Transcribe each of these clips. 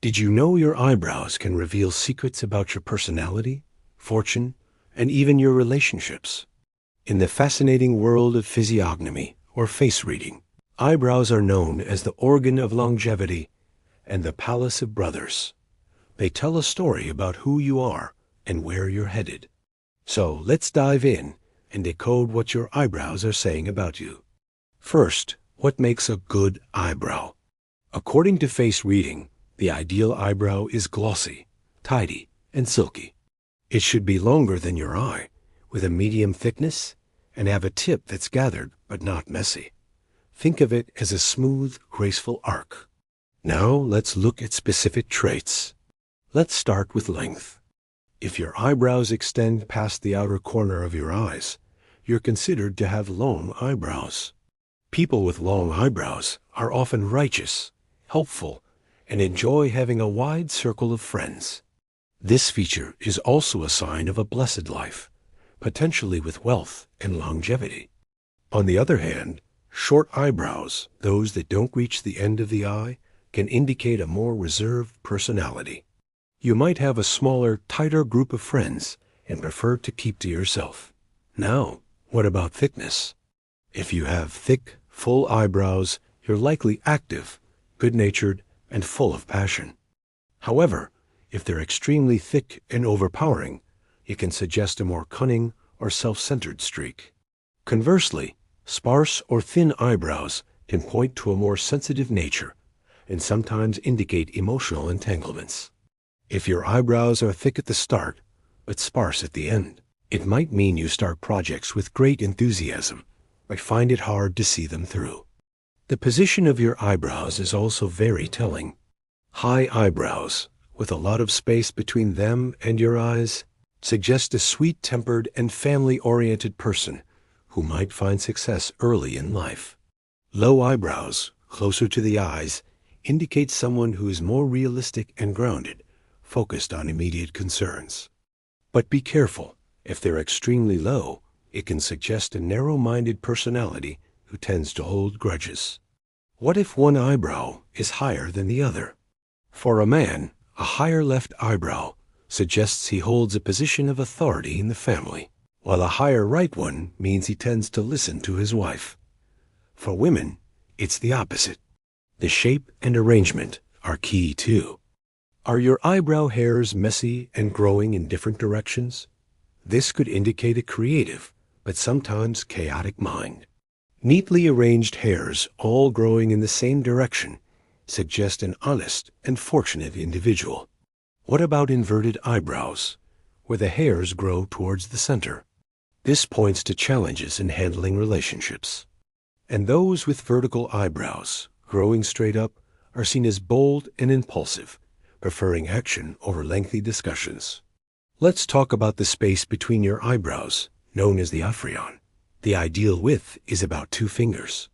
Did you know your eyebrows can reveal secrets about your personality, fortune, and even your relationships? In the fascinating world of physiognomy, or face reading, eyebrows are known as the organ of longevity and the palace of brothers. They tell a story about who you are and where you're headed. So let's dive in and decode what your eyebrows are saying about you. First, what makes a good eyebrow? According to face reading, the ideal eyebrow is glossy, tidy, and silky. It should be longer than your eye, with a medium thickness, and have a tip that's gathered but not messy. Think of it as a smooth, graceful arc. Now let's look at specific traits. Let's start with length. If your eyebrows extend past the outer corner of your eyes, you're considered to have long eyebrows. People with long eyebrows are often righteous, helpful, and enjoy having a wide circle of friends. This feature is also a sign of a blessed life, potentially with wealth and longevity. On the other hand, short eyebrows, those that don't reach the end of the eye, can indicate a more reserved personality. You might have a smaller, tighter group of friends and prefer to keep to yourself. Now, what about thickness? If you have thick, full eyebrows, you're likely active, good-natured, and full of passion. However, if they're extremely thick and overpowering, it can suggest a more cunning or self-centered streak. Conversely, sparse or thin eyebrows can point to a more sensitive nature and sometimes indicate emotional entanglements. If your eyebrows are thick at the start, but sparse at the end, it might mean you start projects with great enthusiasm, but find it hard to see them through. The position of your eyebrows is also very telling. High eyebrows, with a lot of space between them and your eyes, suggest a sweet-tempered and family-oriented person who might find success early in life. Low eyebrows, closer to the eyes, indicate someone who is more realistic and grounded, focused on immediate concerns. But be careful. If they're extremely low, it can suggest a narrow-minded personality who tends to hold grudges. What if one eyebrow is higher than the other? For a man, a higher left eyebrow suggests he holds a position of authority in the family, while a higher right one means he tends to listen to his wife. For women, it's the opposite. The shape and arrangement are key too. Are your eyebrow hairs messy and growing in different directions? This could indicate a creative, but sometimes chaotic mind. Neatly arranged hairs, all growing in the same direction, suggest an honest and fortunate individual. What about inverted eyebrows, where the hairs grow towards the center? This points to challenges in handling relationships. And those with vertical eyebrows, growing straight up, are seen as bold and impulsive, preferring action over lengthy discussions. Let's talk about the space between your eyebrows, known as the aphryon. The ideal width is about 2 fingers.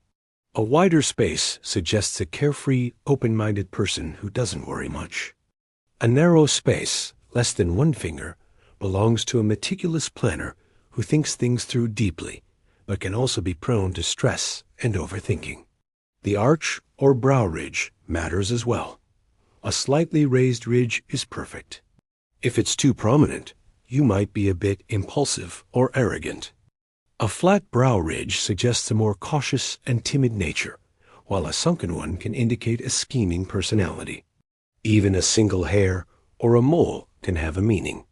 A wider space suggests a carefree, open-minded person who doesn't worry much. A narrow space, less than 1 finger, belongs to a meticulous planner who thinks things through deeply, but can also be prone to stress and overthinking. The arch or brow ridge matters as well. A slightly raised ridge is perfect. If it's too prominent, you might be a bit impulsive or arrogant. A flat brow ridge suggests a more cautious and timid nature, while a sunken one can indicate a scheming personality. Even a single hair or a mole can have a meaning.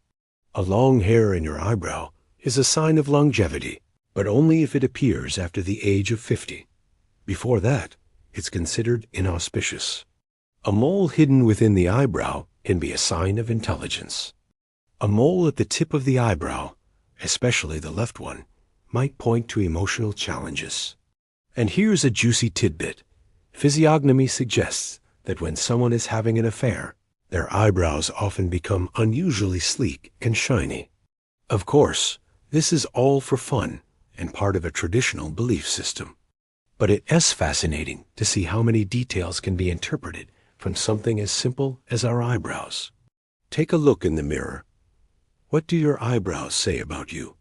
A long hair in your eyebrow is a sign of longevity, but only if it appears after the age of 50. Before that, it's considered inauspicious. A mole hidden within the eyebrow can be a sign of intelligence. A mole at the tip of the eyebrow, especially the left one, might point to emotional challenges. And here's a juicy tidbit. Physiognomy suggests that when someone is having an affair, their eyebrows often become unusually sleek and shiny. Of course, this is all for fun and part of a traditional belief system. But it is fascinating to see how many details can be interpreted from something as simple as our eyebrows. Take a look in the mirror. What do your eyebrows say about you?